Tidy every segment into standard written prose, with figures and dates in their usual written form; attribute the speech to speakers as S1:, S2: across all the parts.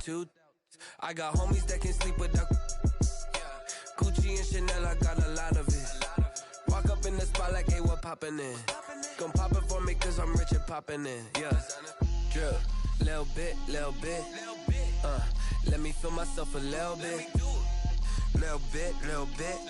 S1: 2. I got homies that can sleep without Gucci and Chanel, I got a lot of it. Walk up in the spot like, hey, what poppin' in? Gon' pop it for me cause I'm rich and poppin' in. Yeah, drip, little bit. Let me feel myself a little bit. Little bit.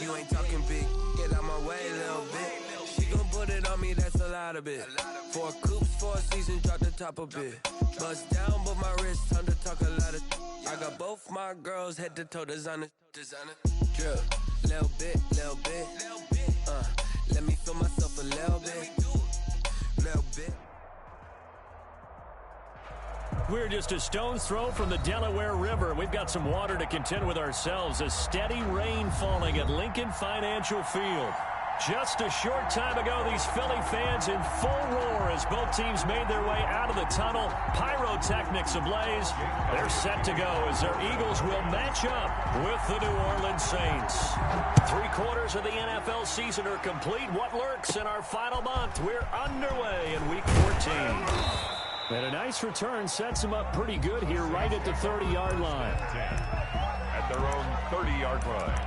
S1: You ain't talking big. Get out my way, little bit. She gon' put it on me, that's a lot of it. 4 coupes, 4 seasons, drop the top a bit. Bust down, but my wrist, time to talk a lot of. I got both my girls head to toe designer. Drip, little bit. Let me feel myself a little bit.
S2: We're just a stone's throw from the Delaware River. We've got some water to contend with ourselves. A steady rain falling at Lincoln Financial Field. Just a short time ago, these Philly fans in full roar as both teams made their way out of the tunnel. Pyrotechnics ablaze. They're set to go as their Eagles will match up with the New Orleans Saints. 3/4 of the NFL season are complete. What lurks in our final month? We're underway in Week 14. And a nice return sets them up pretty good here right at the 30-yard line.
S3: At their own 30-yard line.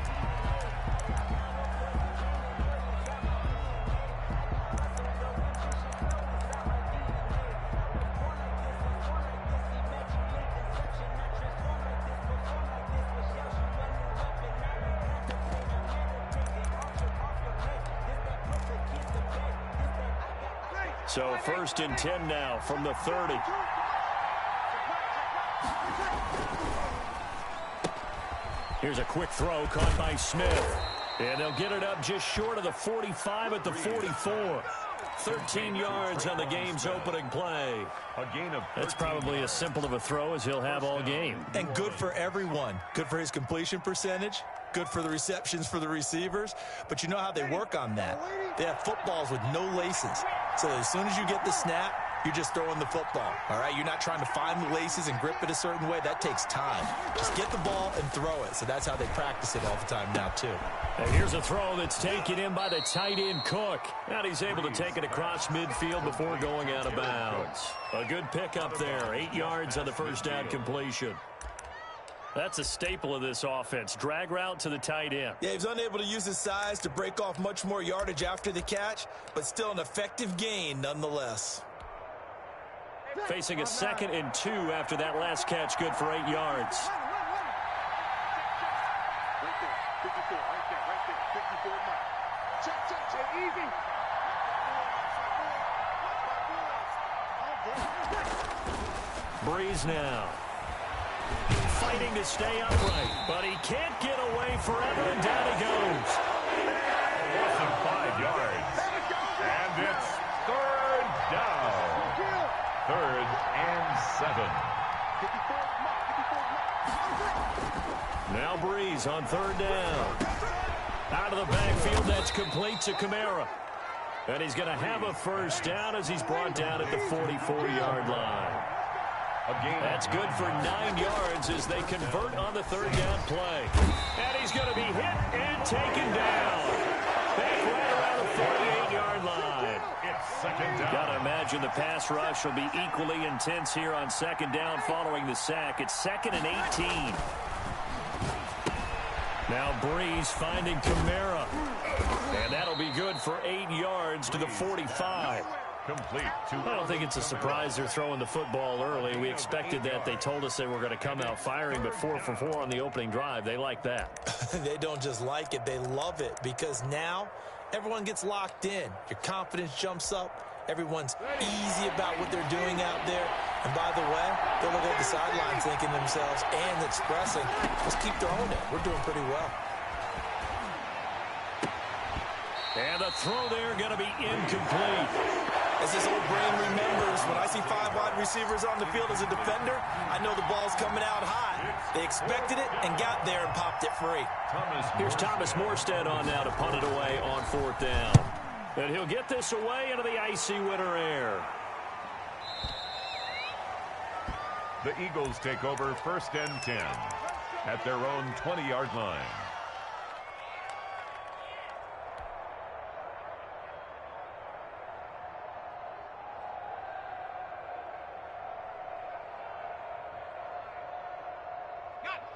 S2: So 1st and 10 now from the 30. Here's a quick throw caught by Smith. And they'll get it up just short of the 45 at the 44. 13 yards on the game's opening play.
S3: A gain of 13.
S2: That's probably as simple of a throw as he'll have all game.
S4: And good for everyone. Good for his completion percentage. Good for the receptions for the receivers. But you know how they work on that. They have footballs with no laces. So as soon as you get the snap, you're just throwing the football. All right? You're not trying to find the laces and grip it a certain way. That takes time. Just get the ball and throw it. So that's how they practice it all the time now, too.
S2: And here's a throw that's taken in by the tight end Cook. And he's able to take it across midfield before going out of bounds. A good pickup there. 8 yards on the first down completion. That's a staple of this offense. Drag route to the tight end.
S4: Yeah, he was unable to use his size to break off much more yardage after the catch, but still an effective gain nonetheless.
S2: Facing a 2nd and 2 after that last catch, good for 8 yards. Breeze now. Fighting to stay upright, but he can't get away forever, and down he goes.
S3: Loss of 5 yards. And it's 3rd down. 3rd and 7.
S2: Now Breeze on 3rd down. Out of the backfield, that's complete to Kamara. And he's going to have a first down as he's brought down at the 44-yard line. That's good for 9 yards as they convert on the 3rd down play. And he's going to be hit and taken down. Back right around the 48-yard line.
S3: It's 2nd down.
S2: Got to imagine the pass rush will be equally intense here on 2nd down following the sack. It's 2nd and 18. Now Breeze finding Kamara. And that'll be good for 8 yards to the 45.
S3: Complete.
S2: I don't think it's a surprise they're throwing the football early. We expected that. They told us they were going to come out firing, but 4 for 4 on the opening drive. They like that.
S4: They don't just like it. They love it because now everyone gets locked in. Your confidence jumps up. Everyone's easy about what they're doing out there. And by the way, they'll look at the sidelines thinking to themselves and expressing, let's keep throwing it. We're doing pretty well.
S2: And the throw there going to be incomplete.
S4: As this old brain remembers, when I see 5 wide receivers on the field as a defender, I know the ball's coming out high. They expected it and got there and popped it free.
S2: Here's Thomas Morstead on now to punt it away on 4th down. And he'll get this away into the icy winter air.
S3: The Eagles take over 1st and 10 at their own 20-yard line.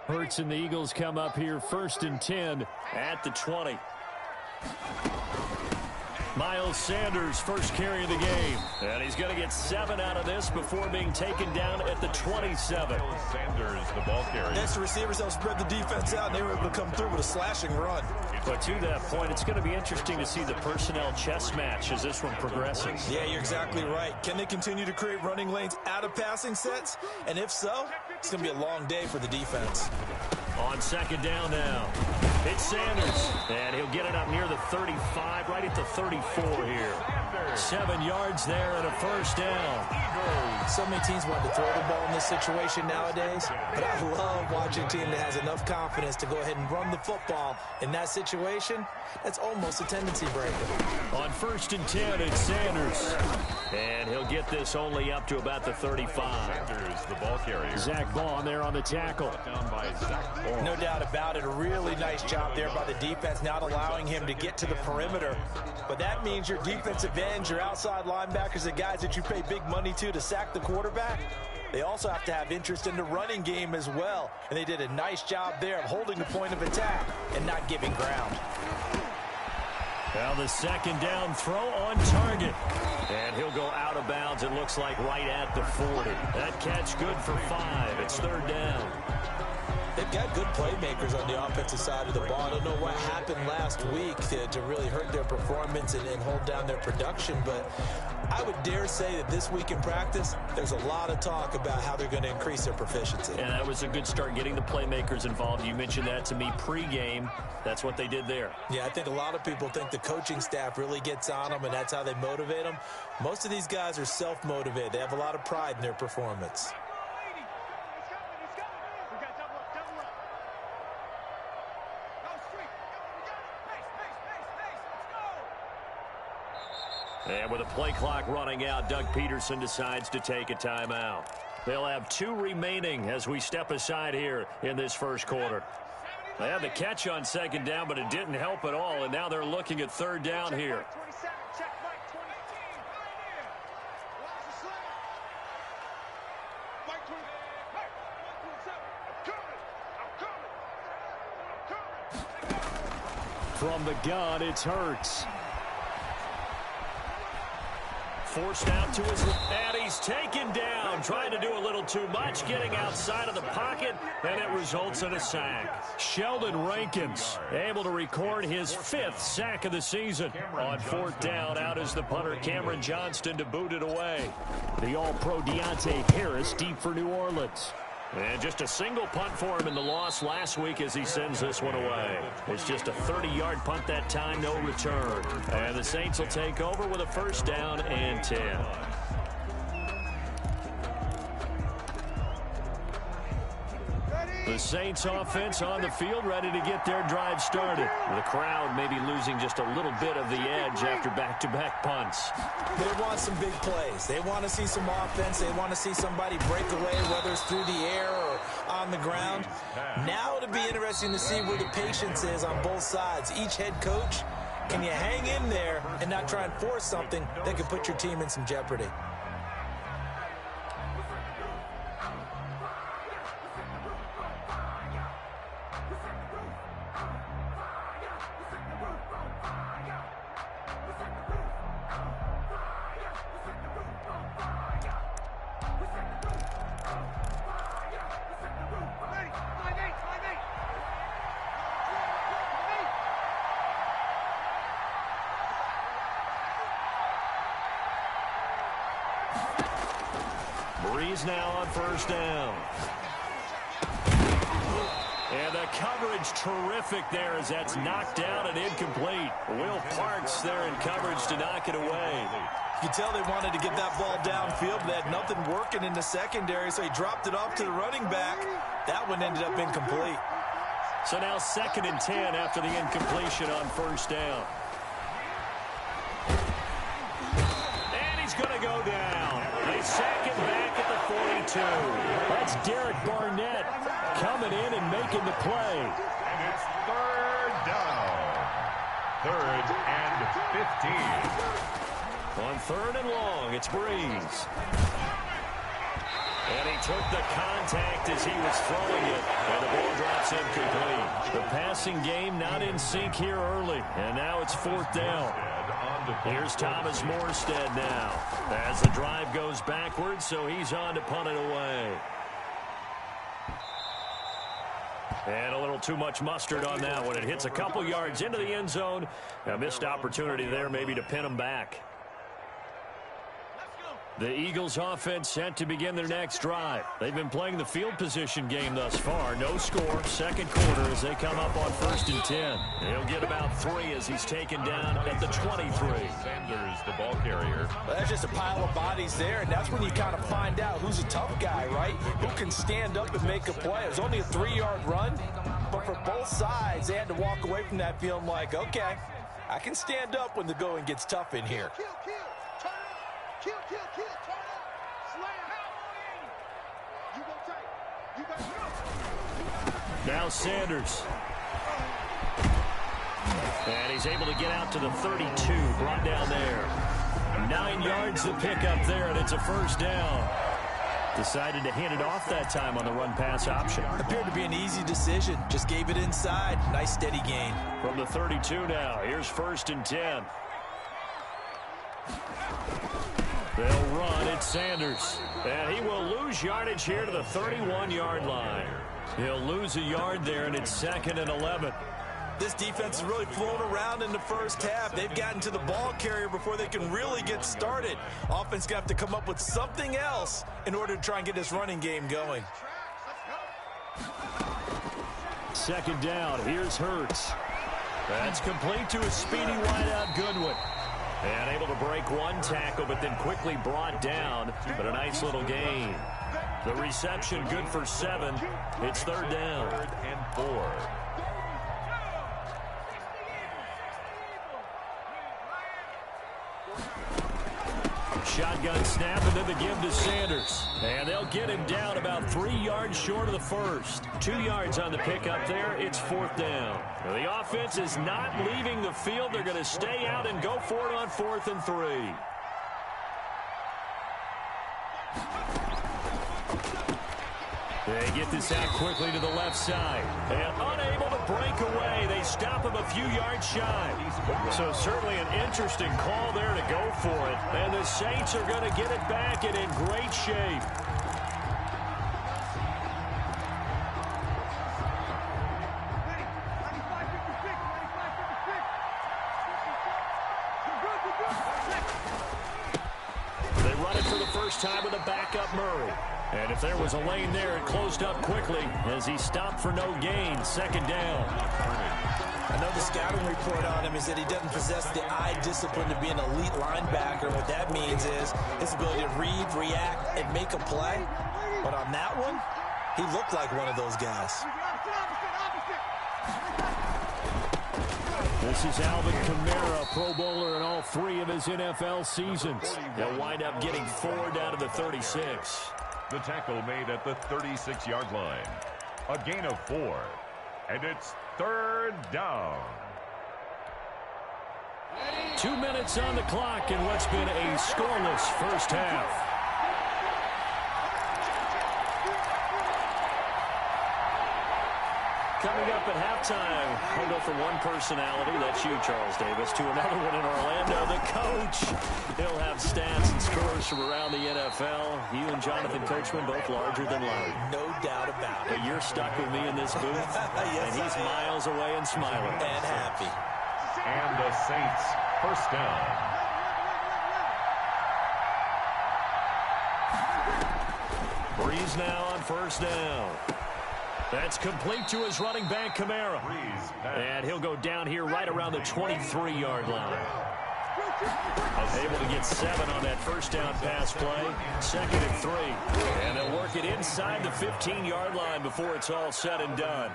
S2: Hurts and the Eagles come up here 1st and 10 at the 20. Miles Sanders, first carry of the game. And he's going to get 7 out of this before being taken down at the 27.
S3: Sanders, the ball carrier.
S4: Next, the receivers helped spread the defense out, and they were able to come through with a slashing run.
S2: But to that point, it's going to be interesting to see the personnel chess match as this one progresses.
S4: Yeah, you're exactly right. Can they continue to create running lanes out of passing sets? And if so, it's going to be a long day for the defense.
S2: On 2nd down now, it's Sanders, and he'll get it up near the 35, right at the 34 here. 7 yards there and a 1st down.
S4: So many teams want to throw the ball in this situation nowadays, but I love watching a team that has enough confidence to go ahead and run the football in that situation. That's almost a tendency breaker.
S2: On 1st and 10, it's Sanders, and he'll get this only up to about the 35.
S3: Sanders, the ball carrier.
S2: Zach Bond there on the tackle.
S3: Down by Zach Ball.
S4: No doubt about it. A really nice job there by the defense, not allowing him to get to the perimeter. But that means your defensive ends, your outside linebackers, the guys that you pay big money to sack the quarterback, they also have to have interest in the running game as well. And they did a nice job there of holding the point of attack and not giving ground.
S2: Well, the 2nd down throw on target. And he'll go out of bounds, it looks like, right at the 40. That catch good for 5. It's 3rd down.
S4: They've got good playmakers on the offensive side of the ball. I don't know what happened last week to really hurt their performance and hold down their production, but I would dare say that this week in practice, there's a lot of talk about how they're going to increase their proficiency.
S2: And that was a good start, getting the playmakers involved. You mentioned that to me pregame. That's what they did there.
S4: Yeah, I think a lot of people think the coaching staff really gets on them, and that's how they motivate them. Most of these guys are self-motivated. They have a lot of pride in their performance.
S2: And with a play clock running out, Doug Peterson decides to take a timeout. They'll have 2 remaining as we step aside here in this 1st quarter. They had the catch on 2nd down, but it didn't help at all, and now they're looking at 3rd down here. From the gun, it's Hurts. Forced out to his, and he's taken down, trying to do a little too much, getting outside of the pocket, and it results in a sack. Sheldon Rankins able to record his 5th sack of the season. On 4th down, out is the punter Cameron Johnston to boot it away. The All-Pro Deontay Harris deep for New Orleans. And just a single punt for him in the loss last week as he sends this one away. It's just a 30-yard punt that time, no return. And the Saints will take over with a 1st down and 10. The Saints offense on the field, ready to get their drive started. The crowd maybe losing just a little bit of the edge after back-to-back punts.
S4: They want some big plays. They want to see some offense. They want to see somebody break away, whether it's through the air or on the ground. Now it'll be interesting to see where the patience is on both sides. Each head coach, can you hang in there and not try and force something that could put your team in some jeopardy?
S2: Breeze now on 1st down. And the coverage terrific there as that's knocked down and incomplete. Will Parks there in coverage to knock it away.
S4: You can tell they wanted to get that ball downfield. They had nothing working in the secondary, so he dropped it off to the running back. That one ended up incomplete.
S2: So now 2nd and 10 after the incompletion on 1st down. And he's going to go down. They sack it back at the 42. That's Derek Barnett coming in and making the play.
S3: And it's 3rd down. 3rd and 15.
S2: On 3rd and long, it's Breeze. And he took the contact as he was throwing it. And the ball drops incomplete. The passing game not in sync here early. And now it's 4th down. Here's Thomas Morstead now. As the drive goes backwards, so he's on to punt it away. And a little too much mustard on that one. It hits a couple yards into the end zone. A missed opportunity there maybe to pin him back. The Eagles offense set to begin their next drive. They've been playing the field position game thus far. No score, second quarter as they come up on 1st and 10. He'll get about 3 as he's taken down at the 23.
S3: Sanders, the ball carrier.
S4: Well, that's just a pile of bodies there, and that's when you kind of find out who's a tough guy, right? Who can stand up and make a play. It was only a 3-yard run, but for both sides, they had to walk away from that feeling like, okay, I can stand up when the going gets tough in here.
S2: Now Sanders. And he's able to get out to the 32, brought down there. 9 yards to pick up there, and it's a 1st down. Decided to hand it off that time on the run-pass option.
S4: Appeared to be an easy decision. Just gave it inside. Nice steady gain.
S2: From the 32 now, here's 1st and 10. They'll run. It's Sanders. And he will lose yardage here to the 31-yard line. He'll lose a yard there, and it's 2nd and 11.
S4: This defense is really flown around in the first half. They've gotten to the ball carrier before they can really get started. Offense going to have to come up with something else in order to try and get this running game going.
S2: 2nd down. Here's Hurts. That's complete to a speedy wideout Goodwin. And able to break one tackle, but then quickly brought down. But a nice little gain. The reception good for 7. It's 3rd down.
S3: 3rd and 4.
S2: Shotgun snap, and then the give to Sanders. And they'll get him down about 3 yards short of the first. 2 yards on the pickup there. It's 4th down. The offense is not leaving the field. They're going to stay out and go for it on 4th and 3. They get this out quickly to the left side. And unable to break away. They stop him a few yards shy. So certainly an interesting call there to go for it. And the Saints are going to get it back and in great shape. They run it for the first time with a backup Murray. And if there was a lane there, it closed up quickly as he stopped for no gain. 2nd down.
S4: I know the scouting report on him is that he doesn't possess the eye discipline to be an elite linebacker. What that means is his ability to read, react, and make a play. But on that one, he looked like one of those guys.
S2: This is Alvin Kamara, Pro Bowler in all 3 of his NFL seasons. He'll wind up getting 4 down to the 36.
S3: The tackle made at the 36-yard line. A gain of 4. And it's 3rd down.
S2: 2 minutes on the clock in what's been a scoreless first half. Coming up at halftime, we'll go from one personality, that's you, Charles Davis, to another one in Orlando, the coach. He'll have stats and scores from around the NFL. You and Jonathan Coachman, both larger than life.
S4: No doubt about it.
S2: But you're stuck with me in this booth,
S4: yes,
S2: and he's miles away and smiling.
S4: And happy.
S3: And the Saints, first down.
S2: Breeze now on 1st down. That's complete to his running back, Kamara. And he'll go down here right around the 23-yard line. Able to get 7 on that first down pass play. 2nd and 3. And they'll work it inside the 15-yard line before it's all said and done.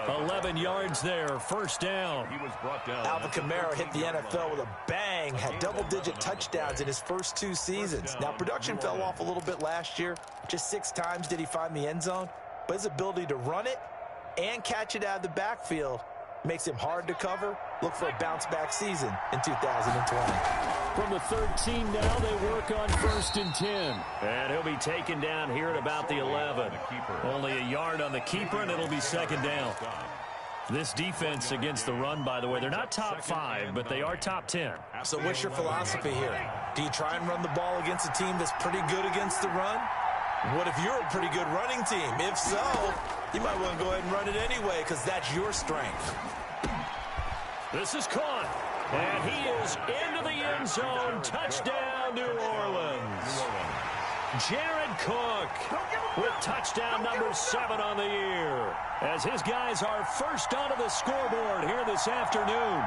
S2: 11 yards there, 1st down.
S3: He was brought down.
S4: Alvin Kamara hit the NFL with a bang, had double-digit touchdowns in his first 2 seasons. Now, production fell off a little bit last year. Just 6 times did he find the end zone. But his ability to run it and catch it out of the backfield makes him hard to cover. Look for a bounce-back season in 2020.
S2: From the 13 now, they work on 1st and 10. And he'll be taken down here at about the 11. Only a yard on the keeper, and it'll be 2nd down. This defense against the run, by the way, they're not top 5, but they are top 10.
S4: So what's your philosophy here? Do you try and run the ball against a team that's pretty good against the run? What if you're a pretty good running team? If so, you might want to go ahead and run it anyway because that's your strength.
S2: This is caught. And he is into the end zone. Touchdown, New Orleans. Jared Cook with touchdown number 7 on the year, as his guys are first onto the scoreboard here this afternoon.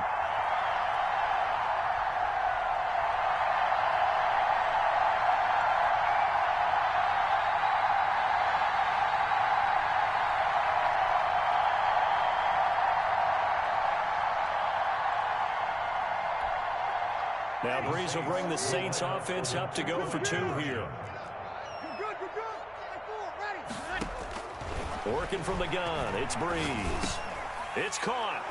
S2: Now Breeze will bring the Saints offense up to go for 2 here. Working from the gun, it's Breeze. It's caught,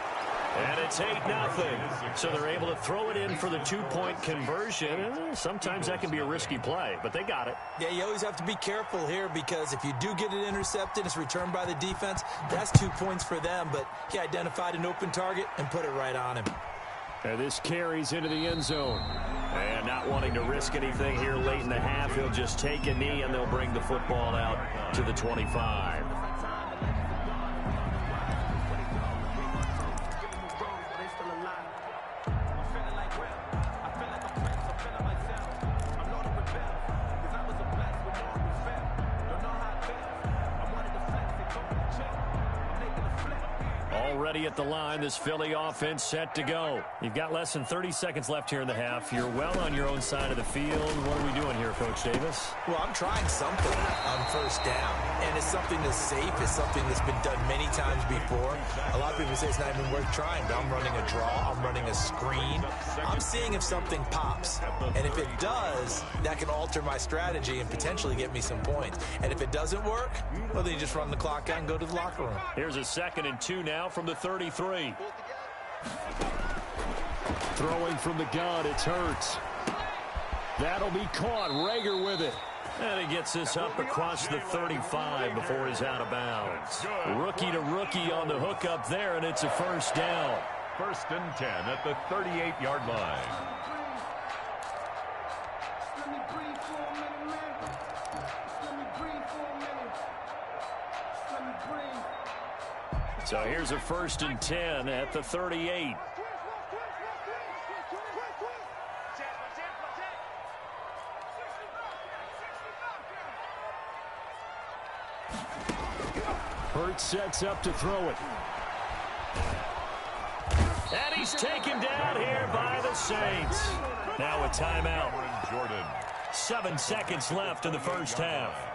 S2: and it's 8-0. So they're able to throw it in for the 2-point conversion. Sometimes that can be a risky play, but they got it.
S4: Yeah, you always have to be careful here because if you do get it intercepted, it's returned by the defense. That's 2 points for them, but he identified an open target and put it right on him.
S2: And this carries into the end zone. And not wanting to risk anything here late in the half, he'll just take a knee, and they'll bring the football out to the 25. Already at the line, this Philly offense set to go. You've got less than 30 seconds left here in the half. You're well on your own side of the field. What are we doing here, Coach Davis?
S4: Well, I'm trying something on 1st down, and it's something that's safe. It's something that's been done many times before. A lot of people say it's not even worth trying, but I'm running a draw. I'm running a screen. I'm seeing if something pops, and if it does, that can alter my strategy and potentially get me some points. And if it doesn't work, well, then you just run the clock out and go to the locker room.
S2: Here's a 2nd and 2 now from the 33. Throwing from the gun, it's Hurts. That'll be caught. Rager with it. And he gets this up across the 35 before he's out of bounds. Rookie to rookie on the hook up there, and it's a 1st down.
S3: 1st and 10 at the 38-yard line.
S2: So here's a 1st and 10 at the 38. Hurts sets up to throw it. And he's taken down here by the Saints. Now a timeout. 7 seconds left in the 1st half.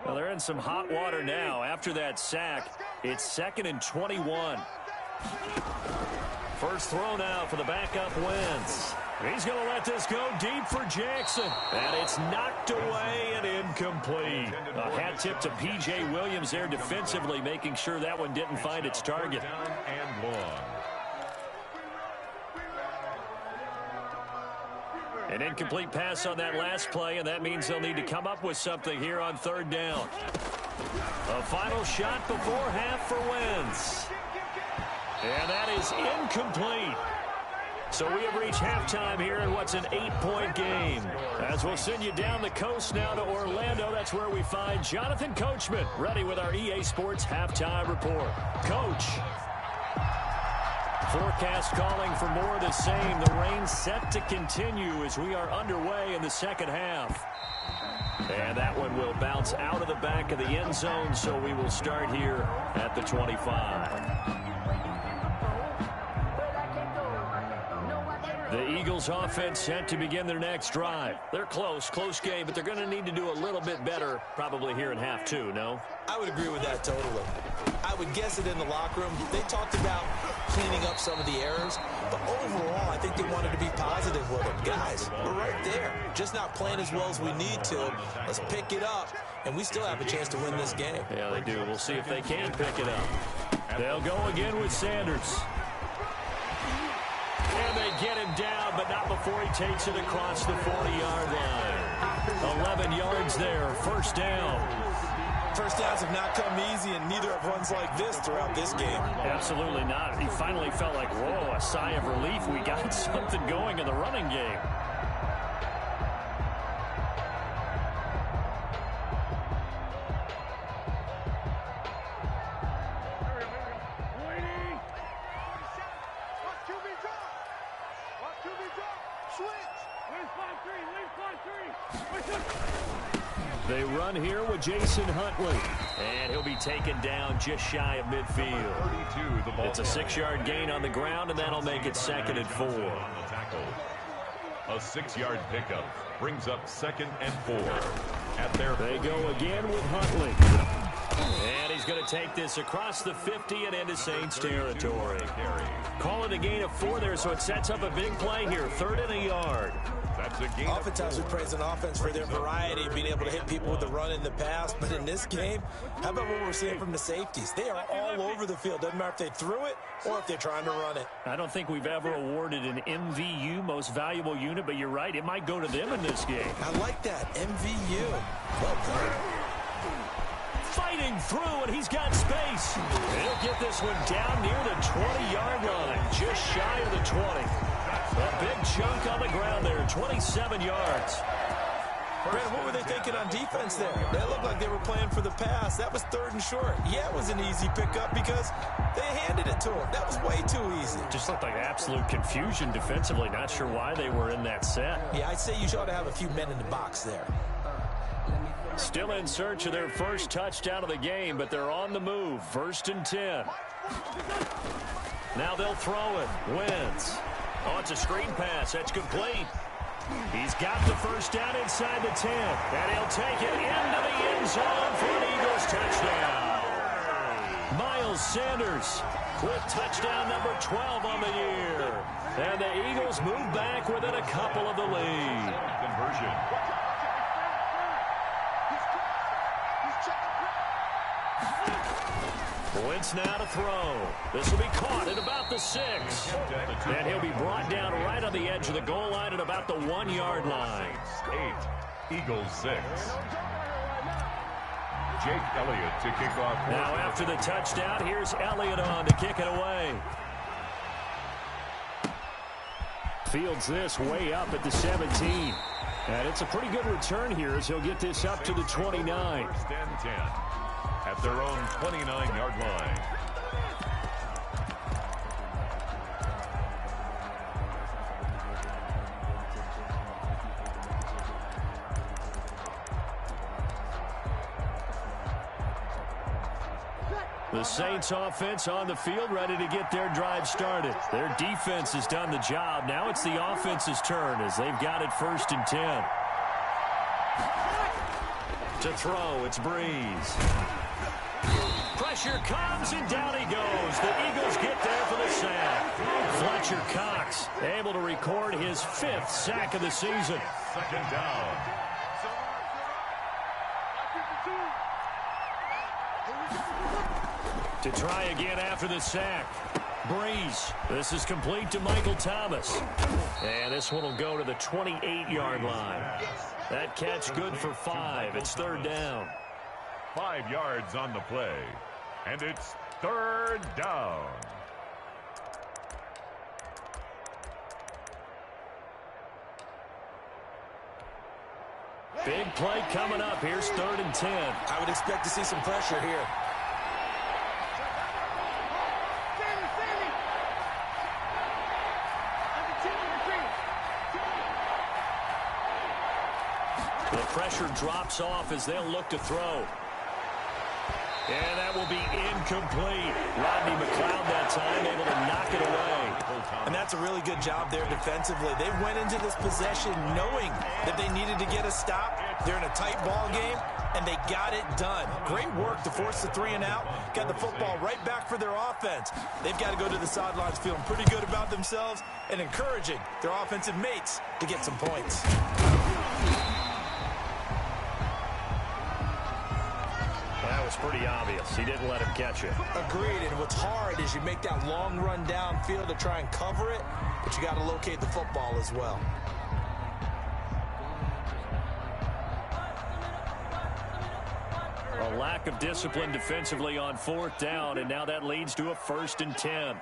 S2: Well, they're in some hot water now. After that sack, it's 2nd and 21. First throw now for the backup Wentz. He's going to let this go deep for Jackson. And it's knocked away and incomplete. A hat tip to P.J. Williams there defensively, making sure that one didn't find its target.
S3: And long.
S2: An incomplete pass on that last play, and that means they'll need to come up with something here on 3rd down. A final shot before half for Wentz. And that is incomplete. So we have reached halftime here in what's an 8-point game. As we'll send you down the coast now to Orlando, that's where we find Jonathan Coachman, ready with our EA Sports Halftime Report. Coach. Forecast calling for more of the same. The rain set to continue as we are underway in the 2nd half. And that one will bounce out of the back of the end zone, so we will start here at the 25. The Eagles offense set to begin their next drive. They're close game, but they're going to need to do a little bit better probably here in half two, no?
S4: I would agree with that totally. I would guess it in the locker room. They talked about cleaning up some of the errors, but overall, I think they wanted to be positive with them. Guys, we're right there. Just not playing as well as we need to. Let's pick it up, and we still have a chance to win this game.
S2: Yeah, they do. We'll see if they can pick it up. They'll go again with Sanders. And they get him down, but not before he takes it across the 40-yard line. 11 yards there, first down.
S4: First downs have not come easy, and neither have runs like this throughout this game.
S2: Absolutely not. He finally felt like, whoa, a sigh of relief. We got something going in the running game. They run here with Jason Huntley, and he'll be taken down just shy of midfield. It's a 6-yard gain on the ground, and that'll make it 2nd and 4.
S3: A 6-yard pickup brings up 2nd and 4.
S2: They go again with Huntley. And he's going to take this across the 50 and into Saints territory. Call it a gain of 4 there, so it sets up a big play here. 3rd and a yard.
S4: Oftentimes we praise an offense for their variety of being able to hit people with the run in the pass. But in this game, how about what we're seeing from the safeties? They are all over the field. Doesn't matter if they threw it or if they're trying to run it.
S2: I don't think we've ever awarded an MVU, most valuable unit, but you're right. It might go to them in this game.
S4: I like that. MVU. Well done.
S2: Fighting through, and he's got space. He'll get this one down near the 20-yard line, just shy of the 20. A big chunk on the ground there, 27 yards.
S4: Brad, what were they thinking on defense there? They looked like they were playing for the pass. That was 3rd and short. Yeah, it was an easy pickup because they handed it to him. That was way too easy.
S2: Just looked like absolute confusion defensively. Not sure why they were in that set.
S4: Yeah, I'd say you ought to have a few men in the box there.
S2: Still in search of their first touchdown of the game, but they're on the move. 1st and 10. Now they'll throw it. Wentz. Oh, it's a screen pass. That's complete. He's got the first down inside the 10. And he'll take it into the end zone for an Eagles touchdown. Miles Sanders with touchdown number 12 on the year. And the Eagles move back within a couple of the lead.
S3: Conversion.
S2: Wentz now to throw. This will be caught at about the 6. And he'll be brought down right on the edge of the goal line at about the 1-yard line.
S3: 8, Eagles 6. Jake Elliott to kick off.
S2: Now after the touchdown, here's Elliott on to kick it away. Fields this way up at the 17. And it's a pretty good return here as he'll get this up to the 29.
S3: 1st and 10. At their own 29-yard line.
S2: The Saints offense on the field ready to get their drive started. Their defense has done the job. Now it's the offense's turn as they've got it 1st and 10. To throw, it's Breeze. Pressure comes, and down he goes. The Eagles get there for the sack. Fletcher Cox able to record his 5th sack of the season.
S3: 2nd down.
S2: To try again after the sack. Breeze. This is complete to Michael Thomas. And this one will go to the 28-yard line. That catch good for 5. It's 3rd down.
S3: 5 yards on the play. And it's 3rd down.
S2: Big play coming up. Here's 3rd and 10.
S4: I would expect to see some pressure here.
S2: The pressure drops off as they'll look to throw. And that will be incomplete. Rodney McLeod that time able to knock it away.
S4: And that's a really good job there defensively. They went into this possession knowing that they needed to get a stop. They're in a tight ball game, and they got it done. Great work to force the 3 and out. Got the football right back for their offense. They've got to go to the sidelines feeling pretty good about themselves and encouraging their offensive mates to get some points.
S2: That was pretty obvious. He didn't let him catch it.
S4: Agreed, and what's hard is you make that long run downfield to try and cover it, but you got to locate the football as well.
S2: A lack of discipline defensively on 4th down, and now that leads to a 1st and 10.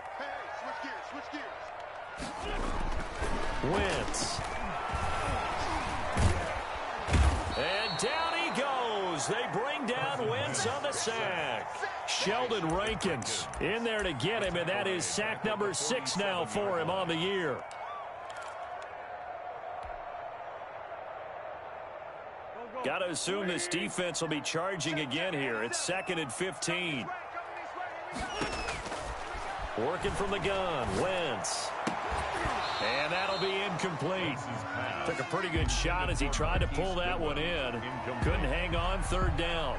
S2: Wentz. And down he goes. They bring down Wentz on the sack. Sheldon Rankins in there to get him, and that is sack number 6 now for him on the year. Got to assume this defense will be charging again here. It's 2nd and 15. Working from the gun, Wentz. And that'll be incomplete. Took a pretty good shot as he tried to pull that one in. Couldn't hang on, 3rd down.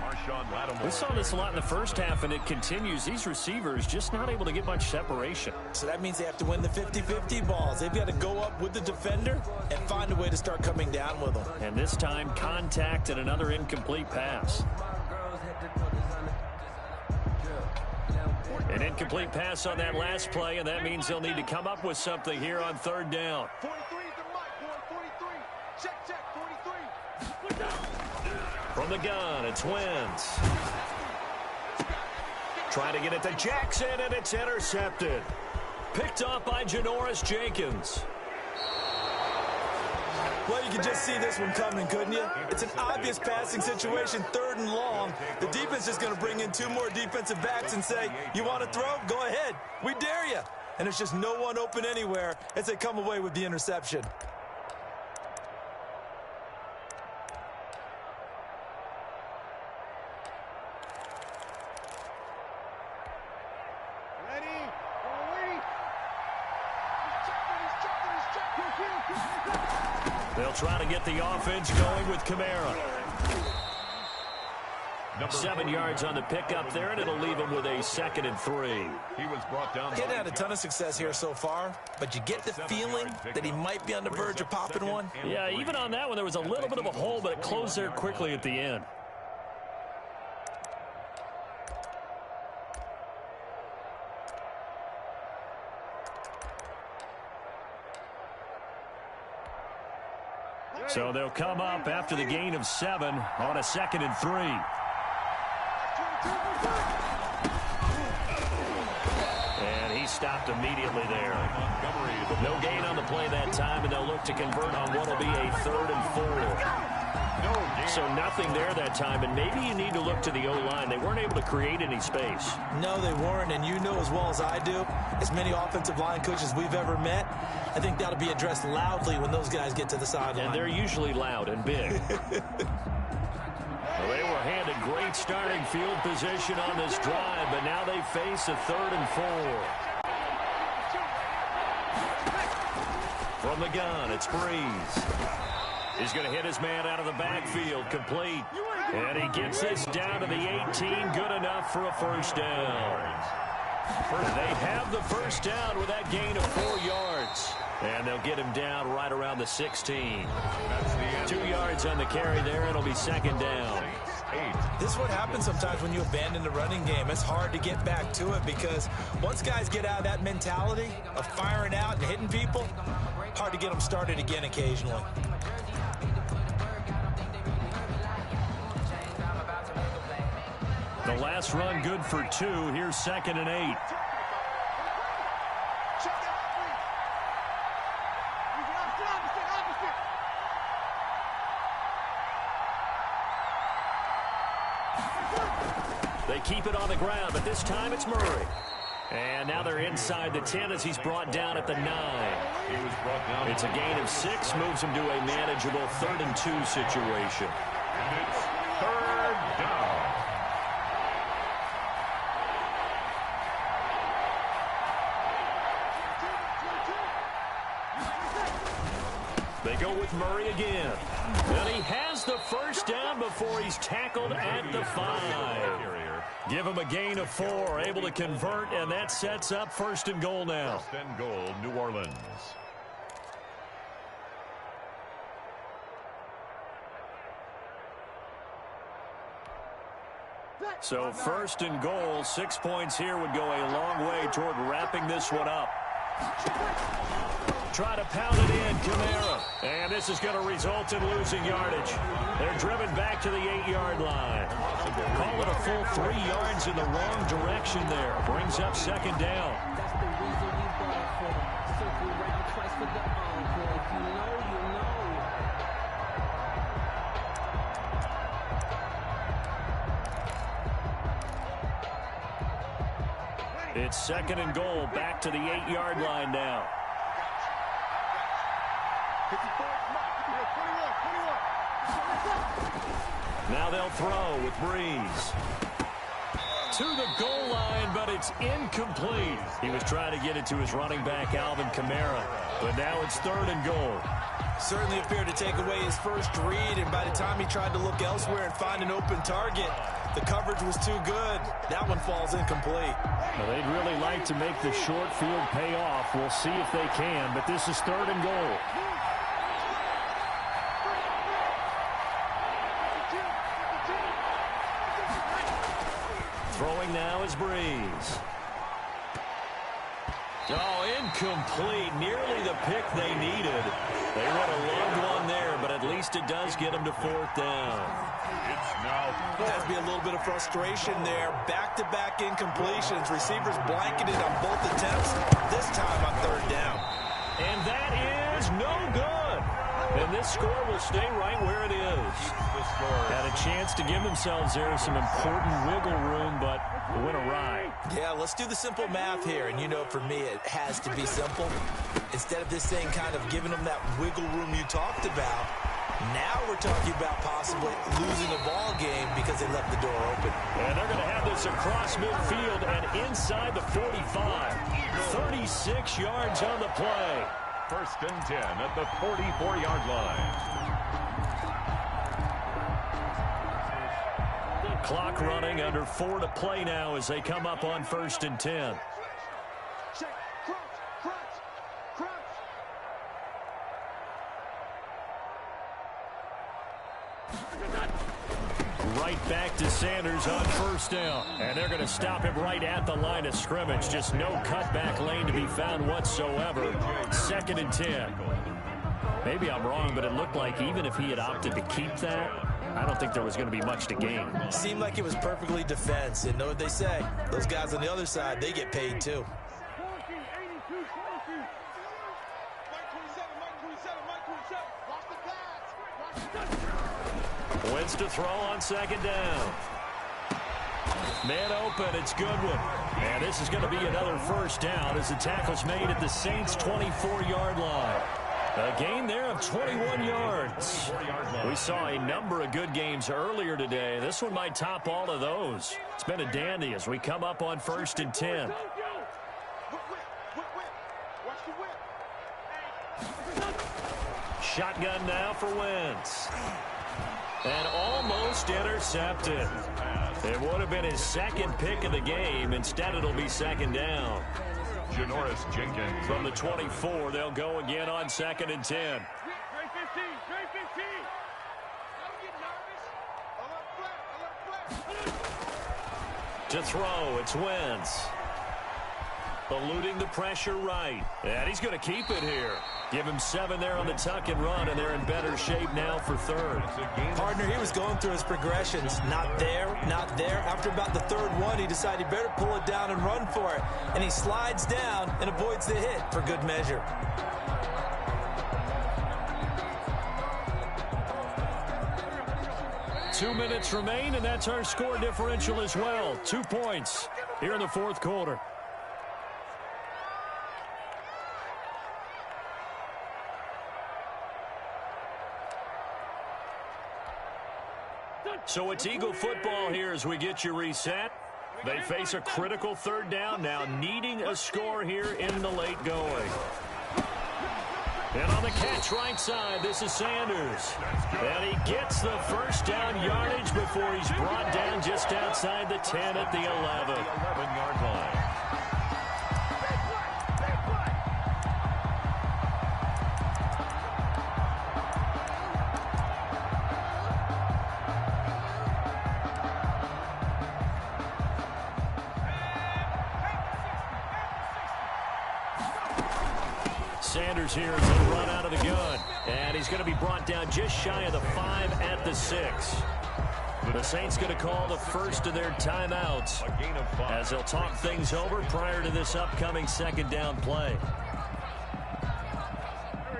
S2: We saw this a lot in the first half, and it continues. These receivers just not able to get much separation.
S4: So that means they have to win the 50-50 balls. They've got to go up with the defender and find a way to start coming down with them.
S2: And this time, contact and another incomplete pass. An incomplete pass on that last play, and that means they'll need to come up with something here on 3rd down.
S5: 43 is the mark, boy. 43. Check, 43.
S2: From the gun, it's Wentz. Trying to get it to Jackson, and it's intercepted. Picked off by Janoris Jenkins.
S4: Well, you can just see this one coming, couldn't you? It's an obvious passing situation, 3rd and long. The defense is going to bring in 2 more defensive backs and say, you want to throw? Go ahead. We dare you. And there's just no one open anywhere as they come away with the interception.
S2: They'll try to get the offense going with Kamara. 7 yards on the pickup there, and it'll leave him with a 2nd and 3.
S3: He was brought down.
S4: Getting had a ton of success here so far, but you get the feeling that he might be on the verge of popping one.
S2: Yeah, even on that one, there was a little bit of a hole, but it closed there quickly at the end. So they'll come up after the gain of 7 on a 2nd and 3. And he stopped immediately there. No gain on the play that time, and they'll look to convert on what will be a 3rd and 4. So nothing there that time, and maybe you need to look to the O-line. They weren't able to create any space.
S4: No, they weren't, and you know as well as I do, as many offensive line coaches we've ever met, I think that'll be addressed loudly when those guys get to the sideline.
S2: And they're usually loud and big. Well, they were handed great starting field position on this drive, but now they face a 3rd and 4. From the gun, it's Breeze. He's going to hit his man out of the backfield, complete. And he gets this down to the 18, good enough for a 1st down. And they have the 1st down with that gain of 4 yards. And they'll get him down right around the 16. 2 yards on the carry there, and it'll be 2nd down.
S4: This is what happens sometimes when you abandon the running game. It's hard to get back to it because once guys get out of that mentality of firing out and hitting people, hard to get them started again occasionally.
S2: The last run good for 2. Here's 2nd and 8. They keep it on the ground, but this time it's Murray. And now they're inside the 10 as he's brought down at the 9. It's a gain of 6, moves him to a manageable 3rd and 2 situation.
S3: And it's 3rd down.
S2: They go with Murray again. And he has the first down before he's tackled at the 5. Give him a gain of 4, able to convert, and that sets up 1st and goal now.
S3: 1st and goal, New Orleans.
S2: So 1st and goal, 6 points here would go a long way toward wrapping this one up. Try to pound it in, Kamara. And this is going to result in losing yardage. They're driven back to the 8-yard line. Call it a full 3 yards in the wrong direction there. Brings up 2nd down.
S6: That's the reason we ball for. Circle around twice for the encore. If you know, you know.
S2: It's 2nd and goal, back to the 8-yard line now. Now they'll throw with Breeze. To the goal line, but it's incomplete. He was trying to get it to his running back, Alvin Kamara. But now it's 3rd and goal.
S4: Certainly appeared to take away his first read, and by the time he tried to look elsewhere and find an open target, the coverage was too good. That one falls incomplete.
S2: Well, they'd really like to make the short field pay off. We'll see if they can, but this is 3rd and goal. Throwing now is Breeze. Oh, incomplete. Nearly the pick they needed. They would have loved one there, but at least it does get them to 4th down.
S3: It's now 4th.
S4: Has to be a little bit of frustration there. Back-to-back incompletions. Receivers blanketed on both attempts. This time on 3rd down.
S2: And that is no good. And this score will stay right where it is. Had a chance to give themselves there some important wiggle room, but it went awry.
S4: Yeah, let's do the simple math here. And you know, for me, it has to be simple. Instead of this thing kind of giving them that wiggle room you talked about, now we're talking about possibly losing a ball game because they left the door open.
S2: And they're going to have this across midfield and inside the 45. 36 yards on the play.
S3: 1st and 10 at the 44-yard line.
S2: Clock running, under 4 to play now as they come up on 1st and 10.
S5: Check. Crunch.
S2: Right back to Sanders on 1st down. And they're going to stop him right at the line of scrimmage. Just no cutback lane to be found whatsoever. 2nd and 10. Maybe I'm wrong, but it looked like even if he had opted to keep that, I don't think there was going to be much to gain.
S4: Seemed like it was perfectly defense. And know what they say? Those guys on the other side, they get paid too.
S2: Wins to throw on 2nd down. Man open, it's Goodwin. And this is going to be another 1st down as the tackle's made at the Saints' 24-yard line. A gain there of 21 yards. We saw a number of good games earlier today. This one might top all of those. It's been a dandy as we come up on 1st and 10. Shotgun now for Wentz. And almost intercepted. It would have been his 2nd pick of the game. Instead, it'll be 2nd down.
S3: Janoris Jenkins.
S2: From the 24, they'll go again on 2nd and 10. To throw, it's Wentz. Eluding the pressure right. And he's going to keep it here. Give him 7 there on the tuck and run, and they're in better shape now for 3rd.
S4: Partner, he was going through his progressions. Not there, not there. After about the 3rd one, he decided he better pull it down and run for it. And he slides down and avoids the hit for good measure.
S2: Two minutes remain, and that's our score differential as well. 2 points here in the 4th quarter. So it's Eagle football here as we get you reset. They face a critical 3rd down now, needing a score here in the late going. And on the catch right side. This is Sanders. And he gets the first down yardage before he's brought down just outside the 10 at the 11.
S3: 11-yard line.
S2: Sanders here is going to run out of the gun. And he's going to be brought down just shy of the 5 at the 6. The Saints going to call the first of their timeouts as they'll talk things over prior to this upcoming second down play.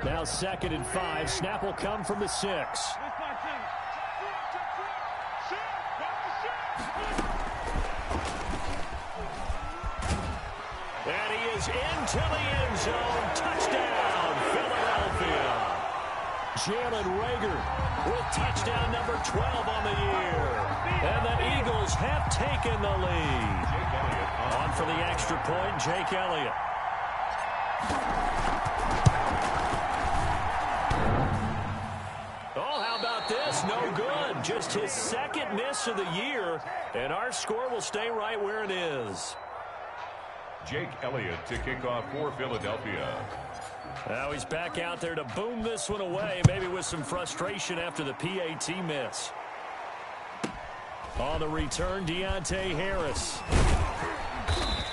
S2: Now 2nd and 5. Snap will come from the 6. And he is into the end zone. Touchdown, Philadelphia. Jalen Reagor with touchdown number 12 on the year. And the Eagles have taken the lead. On for the extra point, Jake Elliott. Oh, how about this? No good. Just his 2nd miss of the year. And our score will stay right where it is.
S3: Jake Elliott to kick off for Philadelphia.
S2: Now he's back out there to boom this one away, maybe with some frustration after the PAT miss. On the return, Deontay Harris.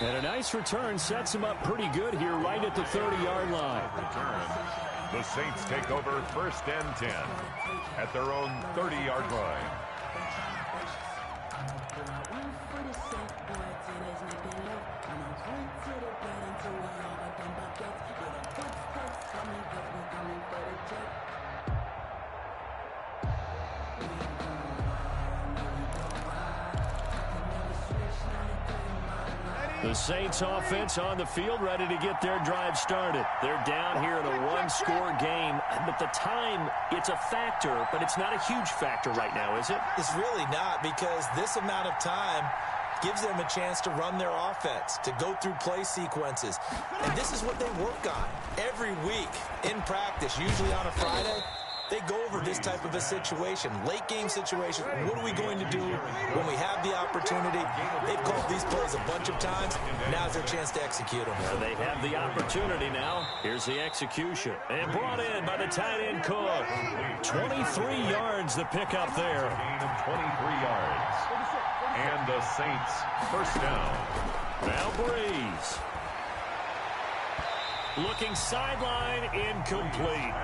S2: And a nice return sets him up pretty good here right at the 30-yard line.
S3: Return. The Saints take over 1st and 10 at their own 30-yard line.
S2: The Saints offense on the field ready to get their drive started. They're down here in a one-score game. But the time, it's a factor, but it's not a huge factor right now, is it?
S4: It's really not, because this amount of time gives them a chance to run their offense, to go through play sequences. And this is what they work on every week in practice, usually on a Friday. They go over this type of a situation, late game situation. What are we going to do when we have the opportunity? They've called these plays a bunch of times. Now's their chance to execute them.
S2: Well, they have the opportunity now. Here's the execution. And brought in by the tight end Cook. 23 yards the pickup there.
S3: Gain of 23 yards. And the Saints first down.
S2: Now Breeze. Looking sideline, incomplete.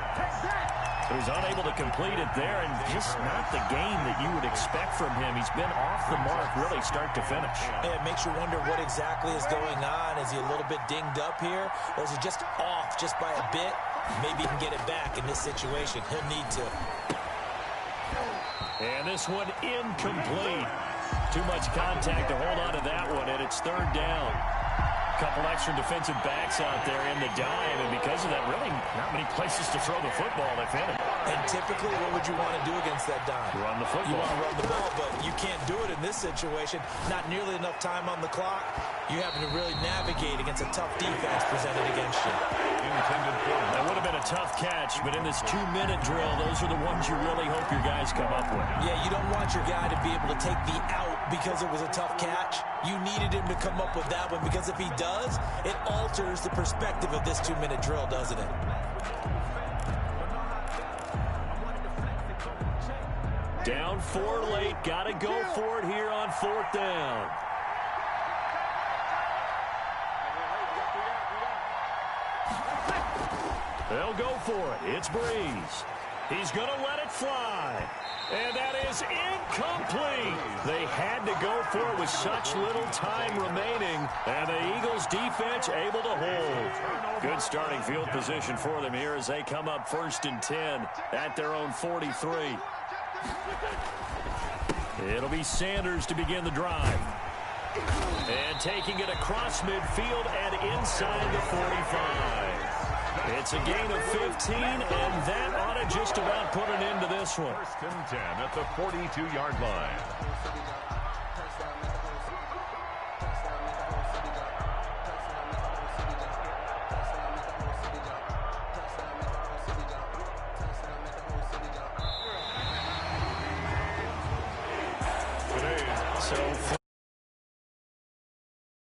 S2: He was unable to complete it there, and just not the game that you would expect from him. He's been off the mark really start to finish.
S4: And it makes you wonder what exactly is going on. Is he a little bit dinged up here, or is he just off just by a bit? Maybe he can get it back in this situation. He'll need to.
S2: And this one incomplete. Too much contact to hold on to that one, and it's 3rd down. Couple extra defensive backs out there in the dime, and because of that, really not many places to throw the football, if any.
S4: And typically, what would you want to do against that dime?
S2: Run the football.
S4: You want to run the ball, but you can't do it in this situation. Not nearly enough time on the clock. You having to really navigate against a tough defense presented against you.
S2: That would have been a tough catch, but in this 2-minute drill, those are the ones you really hope your guys come up with.
S4: Yeah, you don't want your guy to be able to take the out because it was a tough catch. You needed him to come up with that one, because if he does, it alters the perspective of this 2-minute drill, doesn't it?
S2: Down 4 late. Got to go for it here on 4th down. They'll go for it. It's Breeze. He's going to let it fly. And that is incomplete. They had to go for it with such little time remaining. And the Eagles defense able to hold. Good starting field position for them here as they come up 1st and 10 at their own 43. It'll be Sanders to begin the drive. And taking it across midfield and inside the 45. It's a gain of 15, and that ought to just about put an end to this one.
S3: 1st and 10 at the 42-yard line.
S2: So